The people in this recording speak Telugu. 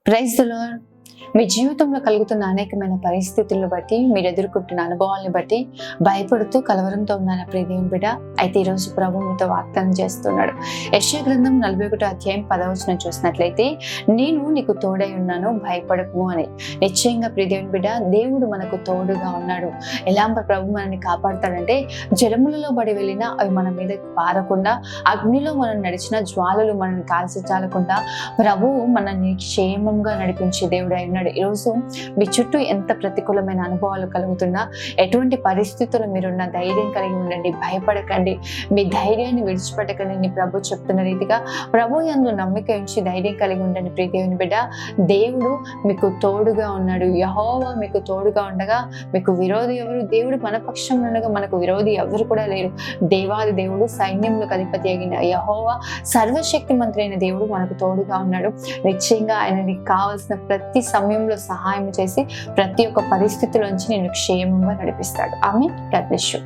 Praise the lord. మీ జీవితంలో కలుగుతున్న అనేకమైన పరిస్థితులను బట్టి, మీరు ఎదుర్కొంటున్న అనుభవాలను బట్టి భయపడుతూ కలవరంతో ఉన్నారా ప్రియ దేవుని బిడ్డ? అయితే ఈరోజు ప్రభు మీతో వాగ్దానం చేస్తున్నాడు. యెషయా గ్రంథం 41 అధ్యాయం 10వ వచనం చూసినట్లయితే, నేను నీకు తోడై ఉన్నాను, భయపడకు అని. నిశ్చయంగా ప్రియ దేవుని బిడ్డ, దేవుడు మనకు తోడుగా ఉన్నాడు. ఎలా ప్రభు మనల్ని కాపాడుతాడంటే, జలములలో పడి వెళ్ళినా అవి మన మీద పారకుండా, అగ్నిలో మనం నడిచిన జ్వాలలు మనల్ని కాల్చి చాలకుండా ప్రభువు మనల్ని క్షేమంగా నడిపించే దేవుడు అయి ఉన్నాడు. ఈరోజు మీ చుట్టూ ఎంత ప్రతికూలమైన అనుభవాలు కలుగుతున్నా, ఎటువంటి పరిస్థితులు మీరున్న ధైర్యం కలిగి ఉండండి, భయపడకండి, మీ ధైర్యాన్ని విడిచిపెట్టకండి. నీ ప్రభు చెప్తున్న రీతిగా ప్రభు యందు నమ్మిక ఉంచి ధైర్యం కలిగి ఉండండి ప్రియ దేవుని బిడ్డ. దేవుడు మీకు తోడుగా ఉన్నాడు. యెహోవా మీకు తోడుగా ఉండగా మీకు విరోధి ఎవరు? దేవుడు మన పక్షంలో ఉండగా మనకు విరోధి ఎవరు కూడా లేరు. దేవాది దేవుడు, సైన్యములకు అధిపతి అయిన యెహోవా, సర్వశక్తి మంత్రి అయిన దేవుడు మనకు తోడుగా ఉన్నాడు. నిశ్చయంగా ఆయనకి కావాల్సిన ప్రతి సమయంలో సహాయం చేసి ప్రతి ఒక్క పరిస్థితిలోంచి నేను క్షేమంగా నడిపిస్తాడు. ఆమేన్. God bless you.